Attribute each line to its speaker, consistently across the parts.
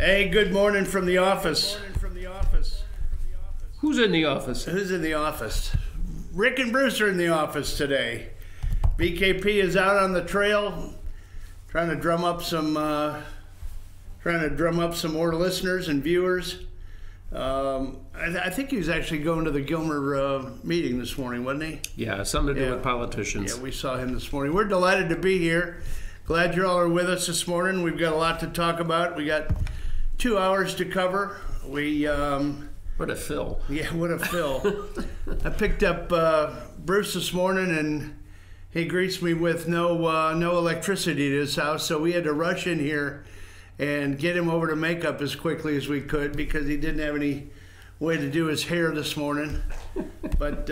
Speaker 1: Hey, good morning from the office.
Speaker 2: Who's in the office?
Speaker 1: Who's in the office? Rick and Bruce are in the office today. BKP is out on the trail, trying to drum up some more listeners and viewers. I think he was actually going to the Gilmer meeting this morning, wasn't he?
Speaker 2: Yeah, something to do with politicians.
Speaker 1: Yeah, we saw him this morning. We're delighted to be here. Glad you all are with us this morning. We've got a lot to talk about. We got 2 hours to cover.
Speaker 2: What a fill.
Speaker 1: Yeah, what a fill. I picked up Bruce this morning, and he greets me with no electricity to his house, so we had to rush in here and get him over to makeup as quickly as we could because he didn't have any way to do his hair this morning. But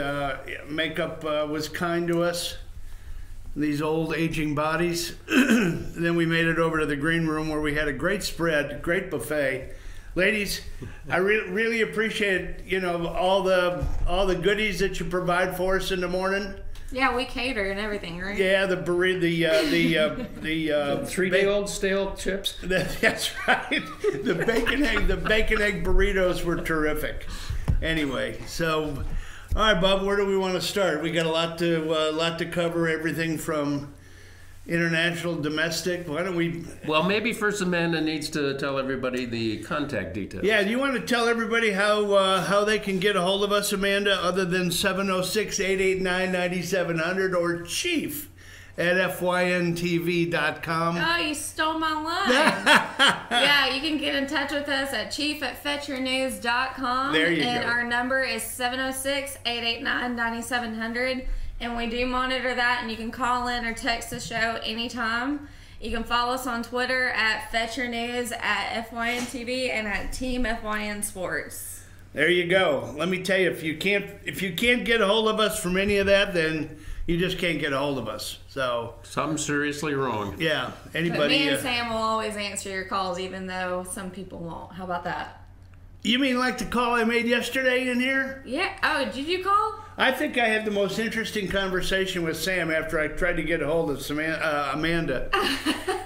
Speaker 1: makeup was kind to us, these old aging bodies. Then we made it over to the green room where we had a great spread, great buffet. Ladies, I really appreciate all the goodies that you provide for us in the morning.
Speaker 3: Yeah, we cater and everything, right?
Speaker 1: Yeah, the
Speaker 2: 3-day-old stale chips.
Speaker 1: That's right. The bacon egg burritos were terrific. Anyway, so all right, Bob, where do we want to start? We got a lot to cover. Everything from international, domestic. Why don't we?
Speaker 2: Well, maybe first Amanda needs to tell everybody the contact details.
Speaker 1: Yeah, do you want to tell everybody how they can get a hold of us, Amanda, other than 706-889-9700 or chief at fyntv.com?
Speaker 3: Oh, you stole my line. Yeah, you can get in touch with us at chief@fetchyournews.com.
Speaker 1: There you go.
Speaker 3: And our number is 706-889-9700. And we do monitor that, and you can call in or text the show anytime. You can follow us on Twitter at FetchYourNews, at FYNTV, and at Team FYN Sports.
Speaker 1: There you go. Let me tell you, if you can't get a hold of us from any of that, then you just can't get a hold of us. So
Speaker 2: something's seriously wrong.
Speaker 1: Yeah. Anybody?
Speaker 3: But me and Sam will always answer your calls, even though some people won't. How about that?
Speaker 1: You mean like the call I made yesterday in here?
Speaker 3: Yeah. Oh, did you call?
Speaker 1: I think I had the most interesting conversation with Sam after I tried to get a hold of Amanda.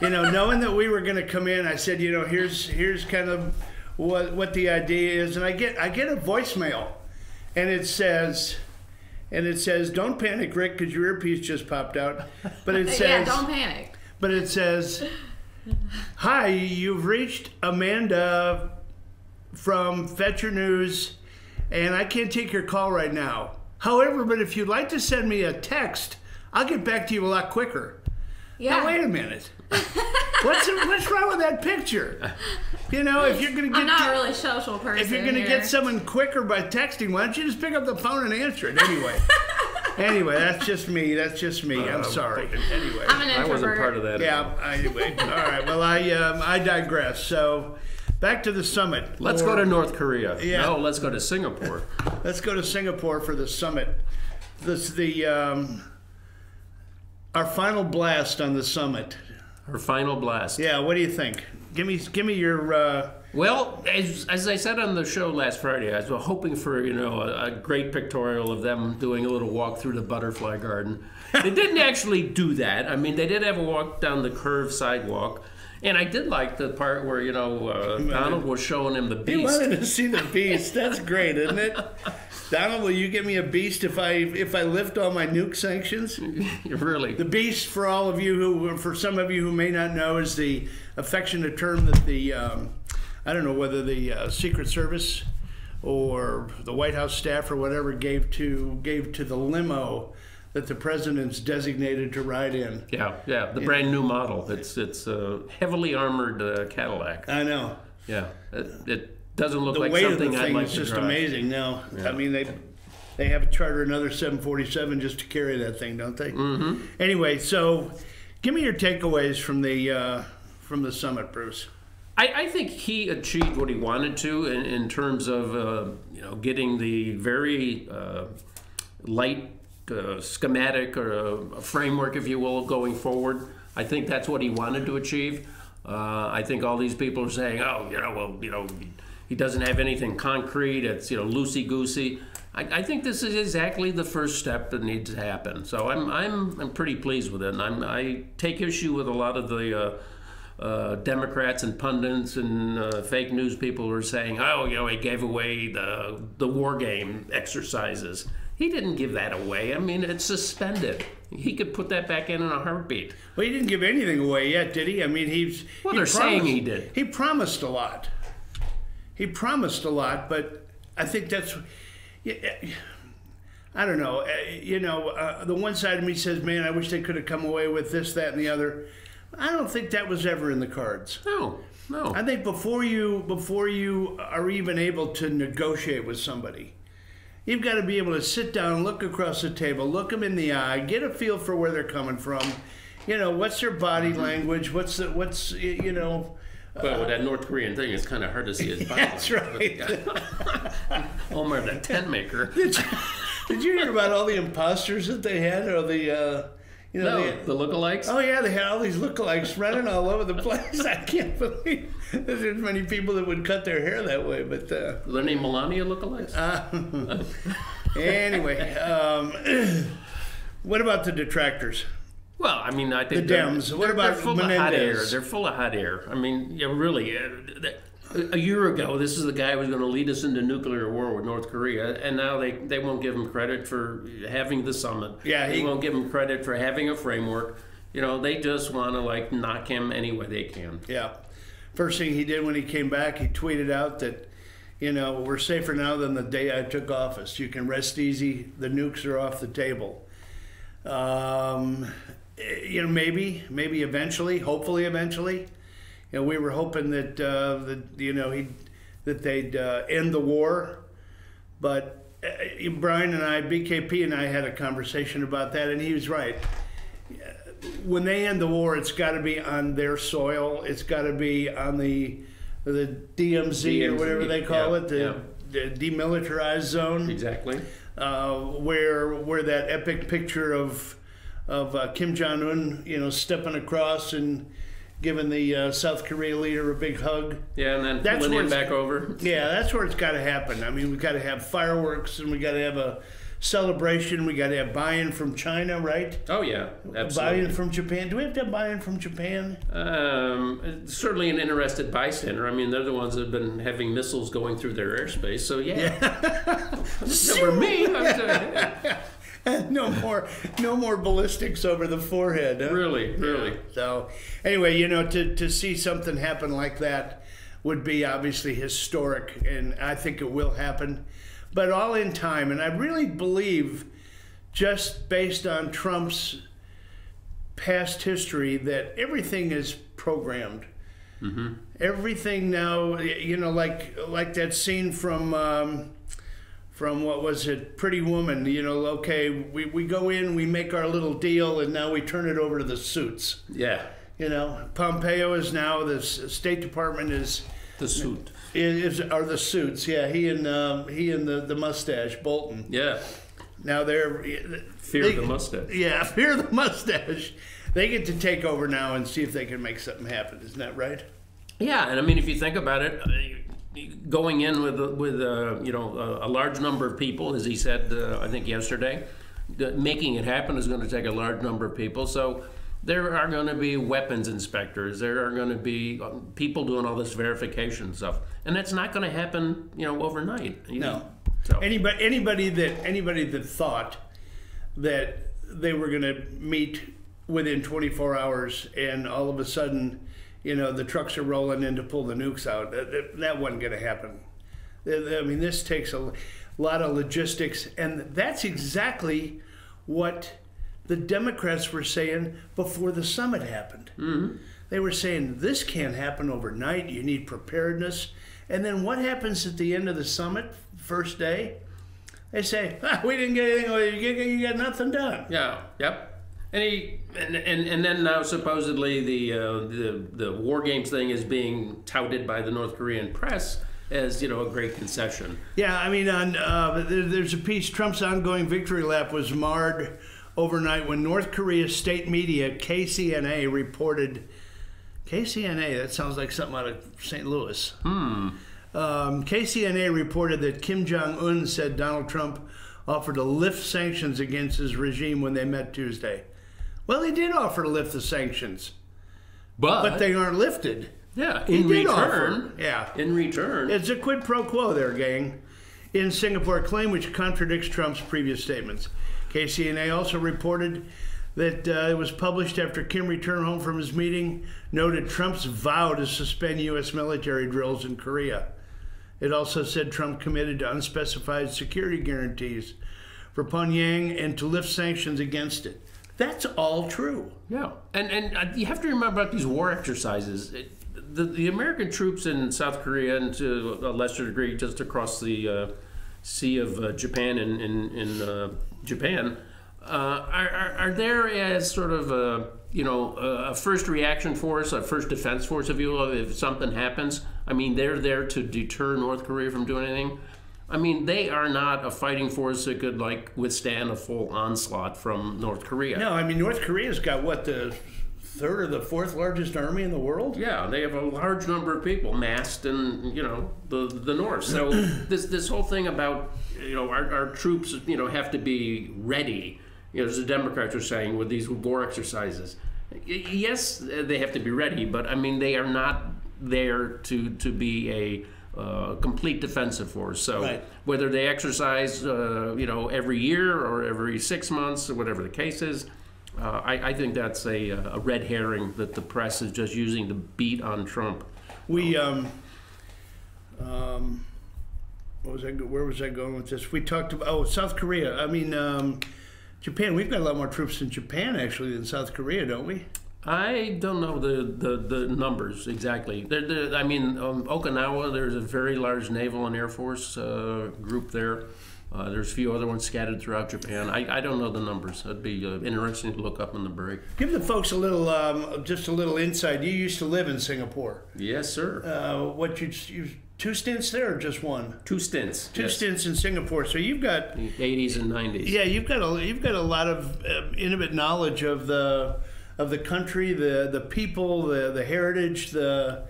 Speaker 1: Knowing that we were going to come in, I said, here's kind of what the idea is, and I get a voicemail, and it says, "Don't panic, Rick, because your earpiece just popped out." But it says,
Speaker 3: "Yeah, don't panic." But
Speaker 1: it says, "Hi, you've reached Amanda from Fetch Your News, and I can't take your call right now. However, but if you'd like to send me a text, I'll get back to you a lot quicker." Yeah. Now, wait a minute. What's wrong with that picture? If you're going to get...
Speaker 3: I'm not a really social person.
Speaker 1: If you're going to get someone quicker by texting, why don't you just pick up the phone and answer it anyway? Anyway, that's just me. I'm sorry. Anyway.
Speaker 3: I'm an introvert.
Speaker 2: I wasn't part of that.
Speaker 1: Yeah, anyway. All right. Well, I digress. So... back to the summit.
Speaker 2: Let's go to North Korea.
Speaker 1: Yeah.
Speaker 2: No, let's go to Singapore.
Speaker 1: Let's go to Singapore for the summit. Our final blast on the summit.
Speaker 2: Our final blast.
Speaker 1: Yeah. What do you think? Give me your.
Speaker 2: Well, as I said on the show last Friday, I was hoping for a great pictorial of them doing a little walk through the butterfly garden. They didn't actually do that. I mean, they did have a walk down the curved sidewalk. And I did like the part where, Donald was showing him the beast.
Speaker 1: He wanted to see the beast. That's great, isn't it? Donald, will you give me a beast if I lift all my nuke sanctions?
Speaker 2: Really?
Speaker 1: The beast, for some of you who may not know, is the affectionate term that I don't know whether the Secret Service or the White House staff or whatever gave to the limo that the president's designated to ride in.
Speaker 2: Yeah, the brand new model. It's a heavily armored Cadillac.
Speaker 1: I know.
Speaker 2: Yeah, it doesn't look like
Speaker 1: something I'd like to drive.
Speaker 2: The weight of the thing
Speaker 1: is just amazing. No,
Speaker 2: yeah.
Speaker 1: I mean they have to charter another 747 just to carry that thing, don't they?
Speaker 2: Mm-hmm.
Speaker 1: Anyway, so give me your takeaways from the summit, Bruce.
Speaker 2: I think he achieved what he wanted to in terms of getting the very light schematic or a framework, if you will, going forward. I think that's what he wanted to achieve. I think all these people are saying, he doesn't have anything concrete. It's loosey-goosey. I think this is exactly the first step that needs to happen. So I'm pretty pleased with it. And I take issue with a lot of the Democrats and pundits and fake news people were saying, oh, he gave away the war game exercises. He didn't give that away. I mean, it's suspended. He could put that back in a heartbeat.
Speaker 1: Well, he didn't give anything away yet, did he? I mean,
Speaker 2: they're saying he did.
Speaker 1: He promised a lot. He promised a lot, but I think that's... I don't know. The one side of me says, man, I wish they could have come away with this, that, and the other. I don't think that was ever in the cards.
Speaker 2: No.
Speaker 1: I think before you are even able to negotiate with somebody, you've got to be able to sit down, look across the table, look them in the eye, get a feel for where they're coming from. What's their body language? But with
Speaker 2: that North Korean thing, it's kind of hard to see his body.
Speaker 1: That's right.
Speaker 2: Omar, the tent maker.
Speaker 1: Did you hear about all the imposters that they had, or the
Speaker 2: lookalikes?
Speaker 1: Oh yeah, they had all these lookalikes running all over the place. I can't believe there's many people that would cut their hair that way. But
Speaker 2: are any Melania lookalikes?
Speaker 1: Anyway, what about the detractors?
Speaker 2: Well, I mean, I think
Speaker 1: the Dems. What about
Speaker 2: they're full
Speaker 1: Menendez?
Speaker 2: Of hot air. They're full of hot air. I mean, really. A year ago, this is the guy who was going to lead us into nuclear war with North Korea, and now they won't give him credit for having the summit.
Speaker 1: Yeah,
Speaker 2: they won't give him credit for having a framework. They just want to knock him any way they can.
Speaker 1: Yeah. First thing he did when he came back, he tweeted out that, we're safer now than the day I took office. You can rest easy. The nukes are off the table. Maybe eventually, hopefully eventually. We were hoping that that they'd end the war, but Brian and I, BKP and I, had a conversation about that, and he was right. When they end the war, it's got to be on their soil. It's got to be on the DMZ or whatever they call it, the demilitarized zone.
Speaker 2: Exactly.
Speaker 1: Where that epic picture of Kim Jong-un, stepping across and giving the South Korea leader a big hug.
Speaker 2: Yeah, and then pulling him back over.
Speaker 1: Yeah, that's where it's got to happen. I mean, we've got to have fireworks, and we got to have a celebration. We got to have buy-in from China, right?
Speaker 2: Oh yeah, absolutely.
Speaker 1: Buy-in from Japan. Do we have to have buy-in from Japan?
Speaker 2: Certainly an interested bystander. I mean, they're the ones that have been having missiles going through their airspace. So yeah. Never me.
Speaker 1: No more ballistics over the forehead. Huh?
Speaker 2: Really.
Speaker 1: Yeah. So, anyway, to see something happen like that would be obviously historic, and I think it will happen, but all in time. And I really believe, just based on Trump's past history, that everything is programmed. Mm-hmm. Everything now, like that scene from what was it, Pretty Woman, okay, we go in, we make our little deal, and now we turn it over to the suits.
Speaker 2: Yeah.
Speaker 1: Pompeo is now, the State Department is...
Speaker 2: The suit.
Speaker 1: Are the suits, yeah. He and the mustache, Bolton.
Speaker 2: Yeah.
Speaker 1: Now they're...
Speaker 2: Fear the mustache.
Speaker 1: Yeah, fear the mustache. They get to take over now and see if they can make something happen. Isn't that right?
Speaker 2: Yeah, and I mean, if you think about it... Going in with a large number of people, as he said, I think yesterday, making it happen is going to take a large number of people. So there are going to be weapons inspectors. There are going to be people doing all this verification stuff, and that's not going to happen, overnight.
Speaker 1: No.
Speaker 2: So.
Speaker 1: Anybody that thought that they were going to meet within 24 hours and all of a sudden, the trucks are rolling in to pull the nukes out. That wasn't going to happen. I mean, this takes a lot of logistics, and that's exactly what the Democrats were saying before the summit happened. Mm-hmm. They were saying, this can't happen overnight. You need preparedness. And then what happens at the end of the summit, first day? They say, we didn't get anything. You got nothing done.
Speaker 2: Yeah, yep. And then now supposedly the war games thing is being touted by the North Korean press as a great concession.
Speaker 1: Yeah, I mean, there's a piece. Trump's ongoing victory lap was marred overnight when North Korea's state media KCNA reported. KCNA, that sounds like something out of St. Louis. KCNA reported that Kim Jong-un said Donald Trump offered to lift sanctions against his regime when they met Tuesday. Well, he did offer to lift the sanctions. but they aren't lifted.
Speaker 2: Yeah,
Speaker 1: He
Speaker 2: in
Speaker 1: did
Speaker 2: return.
Speaker 1: offer. Yeah.
Speaker 2: In return.
Speaker 1: It's a quid pro quo there, gang. In Singapore, a claim which contradicts Trump's previous statements. KCNA also reported that it was published after Kim returned home from his meeting, noted Trump's vow to suspend U.S. military drills in Korea. It also said Trump committed to unspecified security guarantees for Pyongyang and to lift sanctions against it. That's all true.
Speaker 2: Yeah, and you have to remember about these war exercises. The American troops in South Korea, and to a lesser degree just across the Sea of Japan in Japan, are there as sort of a first reaction force, a first defense force, if you will, if something happens. I mean, they're there to deter North Korea from doing anything. I mean, they are not a fighting force that could withstand a full onslaught from North Korea.
Speaker 1: No, I mean, North Korea's got what, the third or the fourth largest army in the world?
Speaker 2: Yeah, they have a large number of people massed in the north. So this whole thing about our troops have to be ready. As the Democrats are saying with these war exercises. Yes, they have to be ready, but I mean they are not there to be a complete defensive force. So
Speaker 1: right.
Speaker 2: Whether they exercise every year or every 6 months or whatever the case is, I think that's a red herring that the press is just using to beat on Trump.
Speaker 1: We where was I going with this? We talked about South Korea. I mean Japan. We've got a lot more troops in Japan actually than South Korea, don't we?
Speaker 2: I don't know the numbers exactly. Okinawa, there's a very large naval and air force group there. There's a few other ones scattered throughout Japan. I don't know the numbers. That'd be interesting to look up in the break.
Speaker 1: Give the folks a little, just a little insight. You used to live in Singapore.
Speaker 2: Yes, sir.
Speaker 1: You 2 stints there or just 1?
Speaker 2: 2 stints.
Speaker 1: Two stints in Singapore. So you've got
Speaker 2: the 80s and 90s.
Speaker 1: Yeah, you've got a lot of intimate knowledge of the country, the people, the heritage, talk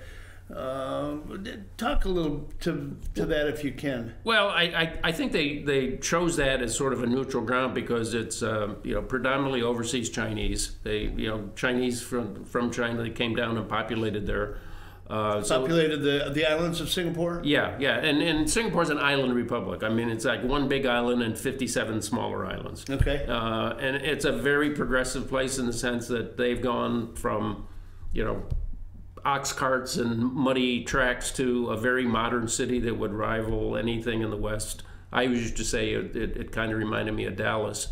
Speaker 1: a little to that if you can.
Speaker 2: Well, I think they chose that as sort of a neutral ground because it's predominantly overseas Chinese. Chinese from China, they came down and populated there.
Speaker 1: Populated the islands of Singapore?
Speaker 2: Yeah, and Singapore's an island republic. I mean, it's like one big island and 57 smaller islands.
Speaker 1: Okay.
Speaker 2: And it's a very progressive place in the sense that they've gone from, ox carts and muddy tracks to a very modern city that would rival anything in the West. I used to say it kind of reminded me of Dallas.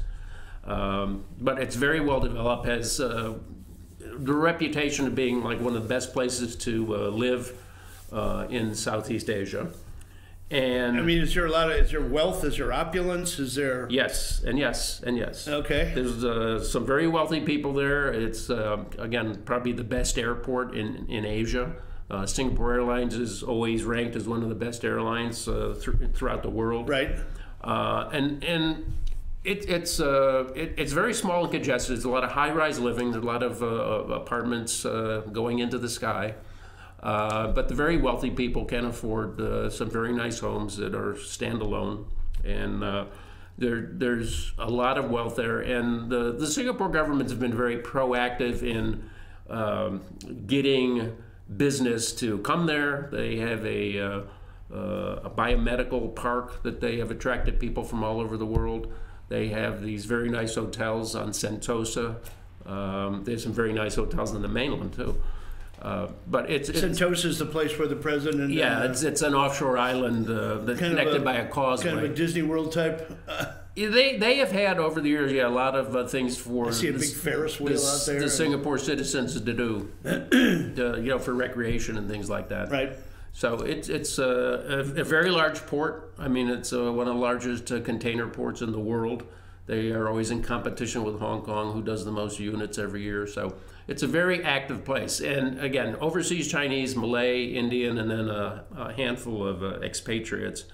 Speaker 2: But it's very well developed, has the reputation of being like one of the best places to live in Southeast Asia. And
Speaker 1: I mean, is there wealth? Is there opulence? Is there?
Speaker 2: Yes, and yes, and yes.
Speaker 1: Okay.
Speaker 2: There's some very wealthy people there. It's again probably the best airport in Asia. Singapore Airlines is always ranked as one of the best airlines throughout the world.
Speaker 1: Right.
Speaker 2: And it's very small and congested. There's a lot of high-rise living. There's a lot of apartments going into the sky. But the very wealthy people can afford some very nice homes that are standalone, and there's a lot of wealth there. And the Singapore government has been very proactive in getting business to come there. They have a biomedical park that they have attracted people from all over the world. They have these very nice hotels on Sentosa. There's some very nice hotels on the mainland too. But
Speaker 1: Sentosa is the place where the president.
Speaker 2: Yeah, it's an offshore island that's connected by a causeway.
Speaker 1: Kind of a Disney World type.
Speaker 2: They have had over the years, a lot of things for.
Speaker 1: I see a big Ferris wheel out there.
Speaker 2: The Singapore citizens to do, for recreation and things like that.
Speaker 1: Right.
Speaker 2: So it's a very large port. I mean, it's one of the largest container ports in the world. They are always in competition with Hong Kong, who does the most units every year. So it's a very active place. And again, overseas Chinese, Malay, Indian, and then a handful of expatriates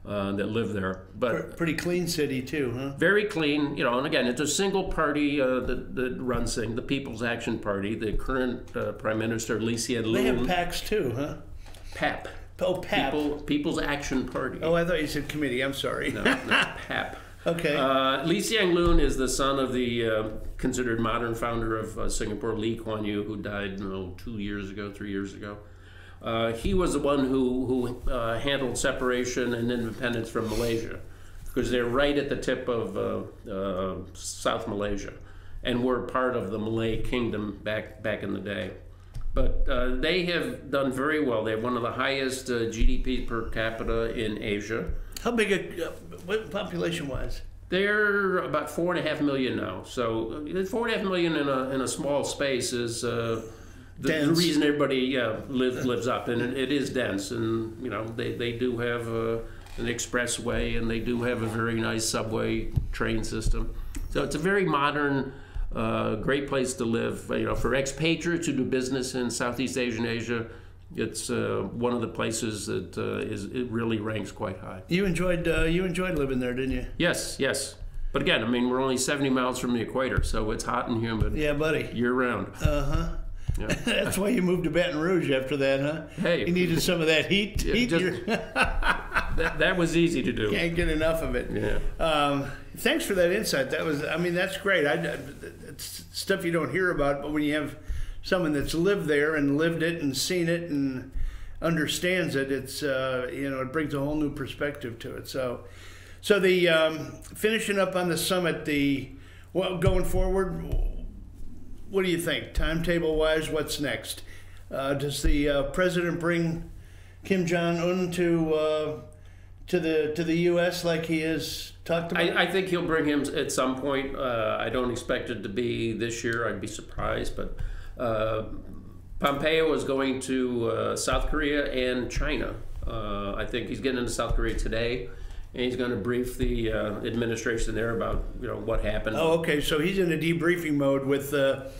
Speaker 2: that live there. But
Speaker 1: pretty clean city too, huh?
Speaker 2: Very clean, And again, it's a single party that runs things, the People's Action Party. The current Prime Minister, Lee Hsien Loong.
Speaker 1: They have PACs too, huh?
Speaker 2: PAP.
Speaker 1: Oh, PAP.
Speaker 2: People's Action Party.
Speaker 1: Oh, I thought you said committee. I'm sorry.
Speaker 2: No, PAP.
Speaker 1: Okay.
Speaker 2: Lee Hsien Loong is the son of the considered modern founder of Singapore, Lee Kuan Yew, who died 3 years ago. He was the one who handled separation and independence from Malaysia, because they're right at the tip of South Malaysia, and were part of the Malay Kingdom back in the day. But they have done very well. They have one of the highest GDP per capita in Asia.
Speaker 1: How big what population-wise?
Speaker 2: They're about 4.5 million now. So 4.5 million in a small space is the reason everybody lives up, and it is dense. And they do have an expressway, and they do have a very nice subway train system. So it's a very modern, great place to live. For expatriates who do business in Southeast Asia. It's one of the places that it really ranks quite high.
Speaker 1: You enjoyed living there, didn't you?
Speaker 2: Yes. But again, we're only 70 miles from the equator, so it's hot and humid.
Speaker 1: Yeah, buddy.
Speaker 2: Year round.
Speaker 1: Yeah. That's why you moved to Baton Rouge after that, huh?
Speaker 2: Hey,
Speaker 1: you needed some of that heat.
Speaker 2: That was easy to do.
Speaker 1: Can't get enough of it.
Speaker 2: Yeah.
Speaker 1: Thanks for that insight. That's great. It's stuff you don't hear about, but when you have someone that's lived there and lived it and seen it and understands it, it's it brings a whole new perspective to it. So the finishing up on the summit, going forward, what do you think, timetable wise? What's next? Does the president bring Kim Jong-un to the U.S. like he has talked about?
Speaker 2: I think he'll bring him at some point. I don't expect it to be this year. I'd be surprised, but. Pompeo is going to South Korea and China. I think he's getting into South Korea today, and he's going to brief the administration there about what happened.
Speaker 1: Oh, okay. So he's in a debriefing mode with the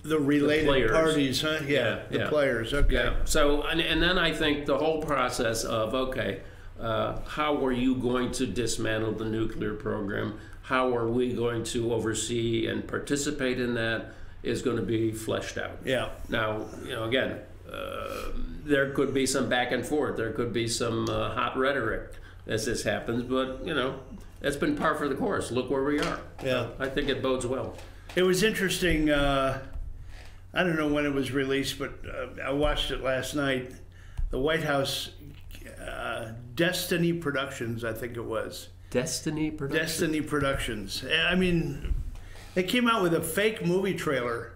Speaker 1: related parties, huh? Yeah, the players. Okay.
Speaker 2: Yeah. So and then I think the whole process of how are you going to dismantle the nuclear program? How are we going to oversee and participate in that? Is going to be fleshed out.
Speaker 1: Yeah.
Speaker 2: Now, again, there could be some back and forth. There could be some hot rhetoric as this happens, but that's been par for the course. Look where we are.
Speaker 1: Yeah.
Speaker 2: I think it bodes well.
Speaker 1: It was interesting. I don't know when it was released, but I watched it last night. The White House, Destiny Productions, I think it was.
Speaker 2: Destiny Productions.
Speaker 1: Destiny Productions. They came out with a fake movie trailer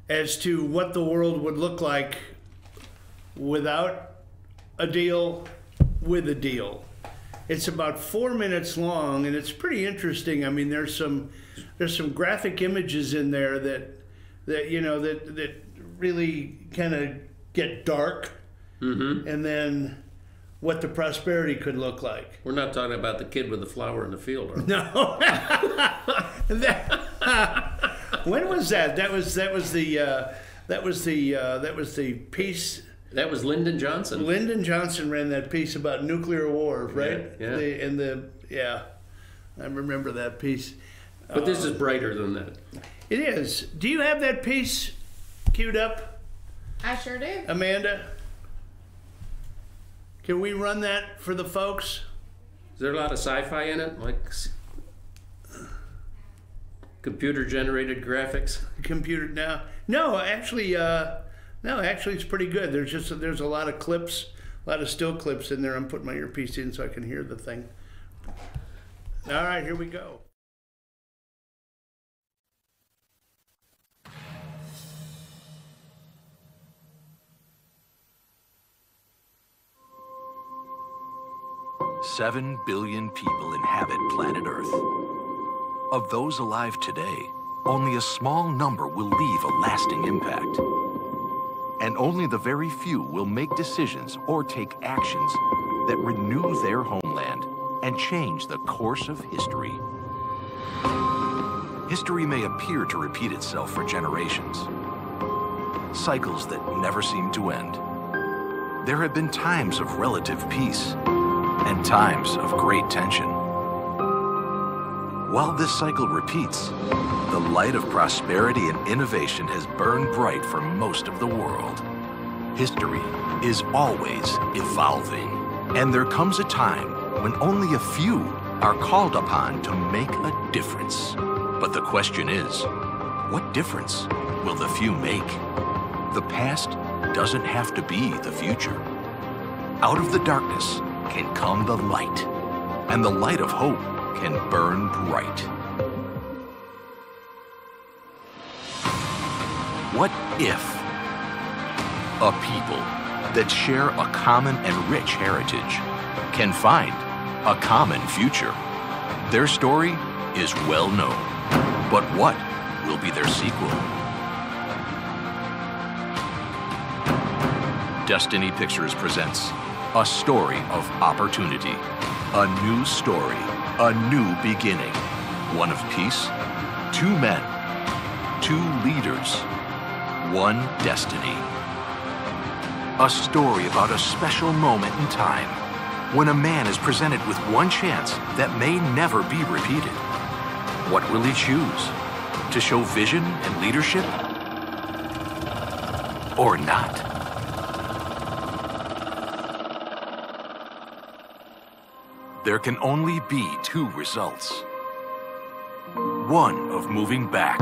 Speaker 1: as to what the world would look like without a deal, with a deal. It's about 4 minutes long, and it's pretty interesting. There's some graphic images in there that really kind of get dark, and then what the prosperity could look like.
Speaker 2: We're not talking about the kid with the flower in the field, are we?
Speaker 1: No. When was that? That was the piece.
Speaker 2: That was Lyndon Johnson.
Speaker 1: Lyndon Johnson ran that piece about nuclear war, right?
Speaker 2: Yeah.
Speaker 1: I remember that piece.
Speaker 2: But this is brighter than that.
Speaker 1: It is. Do you have that piece queued up?
Speaker 3: I sure do.
Speaker 1: Amanda? Can we run that for the folks?
Speaker 2: Is there a lot of sci-fi in it, like computer-generated graphics?
Speaker 1: No, actually, it's pretty good. There's a lot of clips, a lot of still clips in there. I'm putting my earpiece in so I can hear the thing. All right, here we go.
Speaker 4: Seven billion people inhabit planet Earth. Of those alive today, only a small number will leave a lasting impact. And only the very few will make decisions or take actions that renew their homeland and change the course of history. History may appear to repeat itself for generations. Cycles that never seem to end. There have been times of relative peace and times of great tension. While this cycle repeats, the light of prosperity and innovation has burned bright for most of the world. History is always evolving, and there comes a time when only a few are called upon to make a difference. But the question is, what difference will the few make? The past doesn't have to be the future. Out of the darkness can come the light, and the light of hope can burn bright. What if a people that share a common and rich heritage can find a common future? Their story is well known, but what will be their sequel? Destiny Pictures presents a story of opportunity, a new story, a new beginning, one of peace, two men, two leaders, one destiny. A story about a special moment in time when a man is presented with one chance that may never be repeated. What will he choose? To show vision and leadership? Or not? There can only be two results. One of moving back,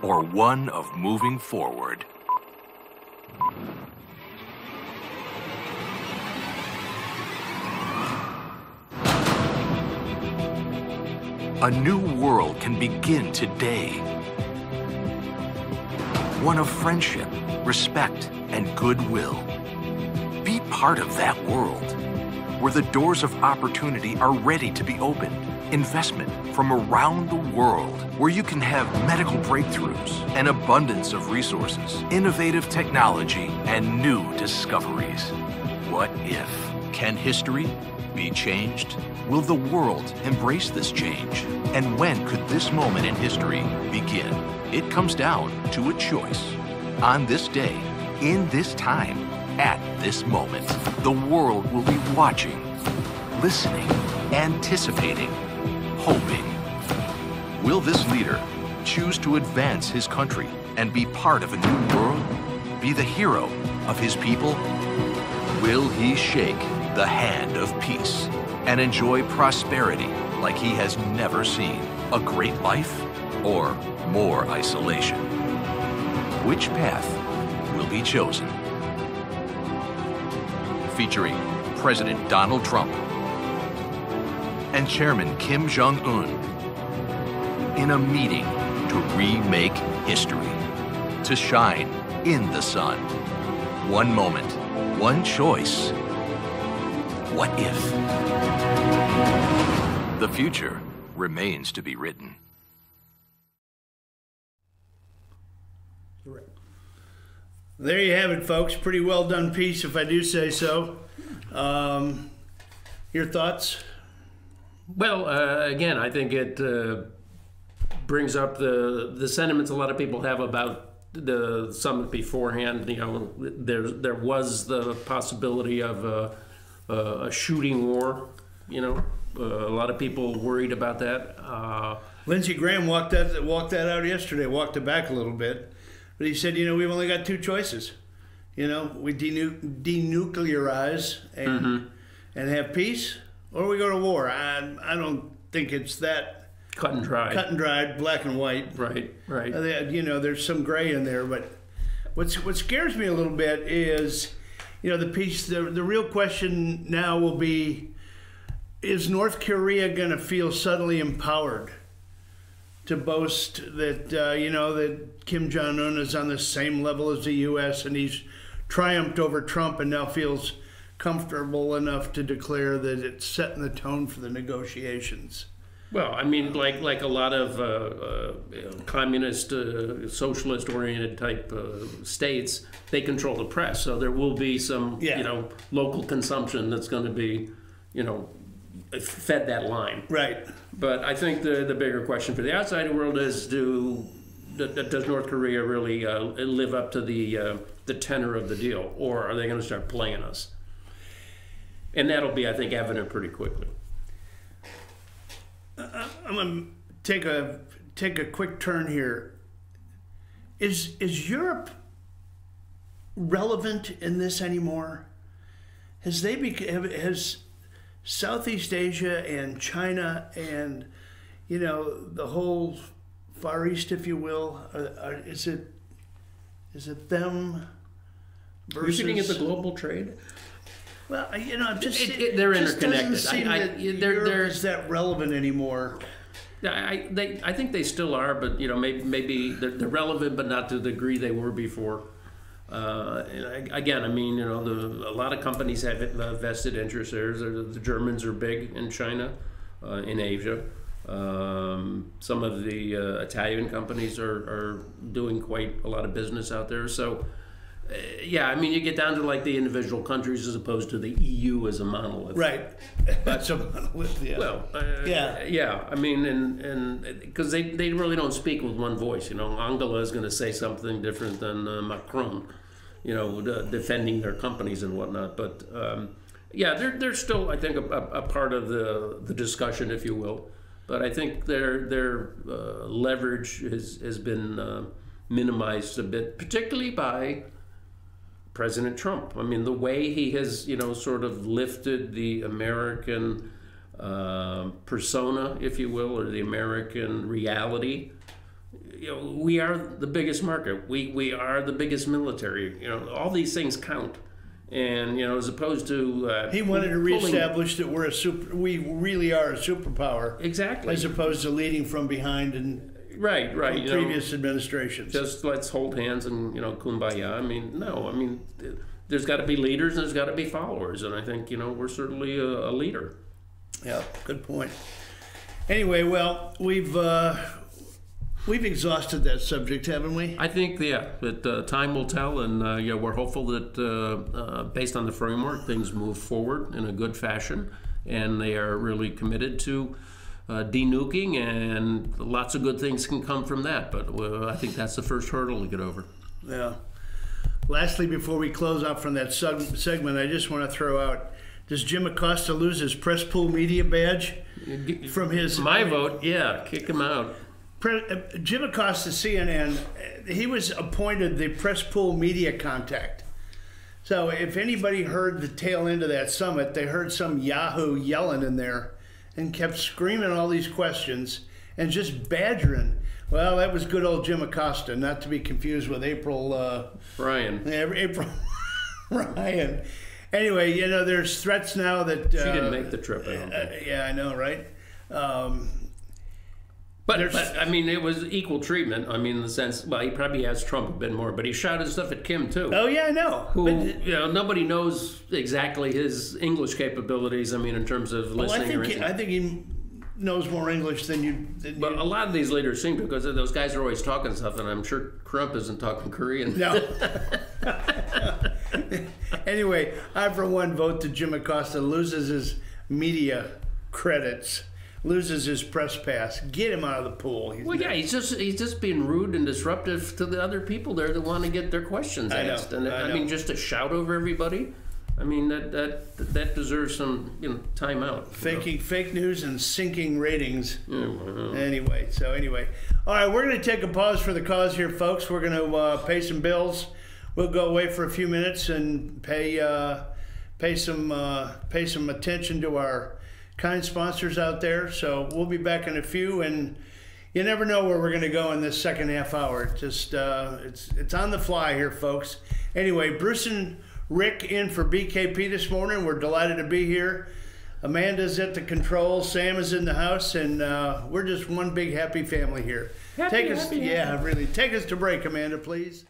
Speaker 4: or one of moving forward. A new world can begin today. One of friendship, respect, and goodwill. Be part of that world, where the doors of opportunity are ready to be opened. Investment from around the world, where you can have medical breakthroughs, an abundance of resources, innovative technology, and new discoveries. What if? Can history be changed? Will the world embrace this change? And when could this moment in history begin? It comes down to a choice. On this day, in this time, at this moment, the world will be watching, listening, anticipating, hoping. Will this leader choose to advance his country and be part of a new world? Be the hero of his people? Will he shake the hand of peace and enjoy prosperity like he has never seen? A great life or more isolation? Which path will be chosen? Featuring President Donald Trump and Chairman Kim Jong-un in a meeting to remake history, to shine in the sun. One moment, one choice. What if? The future remains to be written.
Speaker 1: There you have it, folks. Pretty well done piece, if I do say so. Your thoughts?
Speaker 2: Well, again, I think it brings up the sentiments a lot of people have about the summit beforehand. You know, there was the possibility of a shooting war. You know, a lot of people worried about that.
Speaker 1: Lindsey Graham walked that out yesterday. Walked it back a little bit, but he said, you know, we've only got two choices. You know, we denuclearize and have peace, or we go to war. I don't think it's that
Speaker 2: cut and dried,
Speaker 1: black and white.
Speaker 2: Right.
Speaker 1: You know, there's some gray in there, but what scares me a little bit is, you know, the piece. The real question now will be: is North Korea going to feel suddenly empowered to boast that you know, that Kim Jong-un is on the same level as the U.S. and he's triumphed over Trump and now feels comfortable enough to declare that it's setting the tone for the negotiations?
Speaker 2: Well, I mean, like a lot of communist, socialist-oriented type states, they control the press, so there will be some, you know, local consumption that's going to be, you know, fed that line.
Speaker 1: Right.
Speaker 2: But I think the bigger question for the outside world is: does North Korea really live up to the tenor of the deal, or are they going to start playing us? And that'll be, I think, evident pretty quickly.
Speaker 1: To take a quick turn here. Is Europe relevant in this anymore? Has Southeast Asia and China and the whole Far East, if you will, is it them versus?
Speaker 2: You're getting at the global trade.
Speaker 1: Well, I'm just
Speaker 2: they're
Speaker 1: just
Speaker 2: interconnected.
Speaker 1: Doesn't seem that Europe is that relevant anymore.
Speaker 2: I think they still are, but maybe they're relevant, but not to the degree they were before. Again, a lot of companies have vested interest there. The Germans are big in China, in Asia. Some of the Italian companies are doing quite a lot of business out there. So, you get down to like the individual countries as opposed to the EU as a monolith.
Speaker 1: Right. That's a monolith, yeah.
Speaker 2: Well, and because they really don't speak with one voice. Angela is going to say something different than Macron, defending their companies and whatnot. But, they're still, I think, a part of the discussion, if you will. But I think their leverage has been minimized a bit, particularly by President Trump. The way he has, sort of lifted the American persona, if you will, or the American reality. We are the biggest market. We are the biggest military. All these things count. And as opposed to
Speaker 1: he wanted to reestablish that we really are a superpower.
Speaker 2: Exactly.
Speaker 1: As opposed to leading from behind and
Speaker 2: right.
Speaker 1: Previous administrations.
Speaker 2: Just let's hold hands and kumbaya. No. There's got to be leaders and there's got to be followers, and I think we're certainly a leader.
Speaker 1: Yeah, good point. Anyway, well, we've exhausted that subject, haven't we?
Speaker 2: I think, that time will tell, and we're hopeful that based on the framework, things move forward in a good fashion, and they are really committed to denuking, and lots of good things can come from that. But I think that's the first hurdle to get over.
Speaker 1: Yeah. Lastly, before we close out from that segment, I just want to throw out: does Jim Acosta lose his press pool media badge from his?
Speaker 2: My vote, kick him out.
Speaker 1: Jim Acosta, CNN, he was appointed the press pool media contact. So if anybody heard the tail end of that summit, they heard some Yahoo yelling in there and kept screaming all these questions and just badgering. Well, that was good old Jim Acosta, not to be confused with April
Speaker 2: Ryan.
Speaker 1: April Ryan. Anyway, there's threats now that
Speaker 2: she didn't make the trip. I don't think.
Speaker 1: Yeah, I know, right?
Speaker 2: But it was equal treatment. In the sense, he probably asked Trump a bit more, but he shouted stuff at Kim too.
Speaker 1: Oh yeah, I know.
Speaker 2: Who, nobody knows exactly his English capabilities. In terms of listening.
Speaker 1: I think he knows more English than you.
Speaker 2: But a lot of these leaders seem to, because those guys are always talking stuff, and I'm sure Trump isn't talking Korean.
Speaker 1: No. Anyway, I for one vote that Jim Acosta loses his media credits. Loses his press pass. Get him out of the pool.
Speaker 2: He's just being rude and disruptive to the other people there that want to get their questions asked.
Speaker 1: I know.
Speaker 2: Just to shout over everybody. That deserves some time out.
Speaker 1: Fake news and sinking ratings.
Speaker 2: Yeah, well.
Speaker 1: Anyway, all right, we're going to take a pause for the cause here, folks. We're going to pay some bills. We'll go away for a few minutes and pay some attention to our kind sponsors out there. So we'll be back in a few, and you never know where we're going to go in this second half hour. Just it's on the fly here, folks. Anyway, Bruce and Rick in for BKP this morning. We're delighted to be here. Amanda's at the controls. Sam is in the house, and we're just one big happy family here.
Speaker 2: Happy.
Speaker 1: Take us to break, Amanda, please.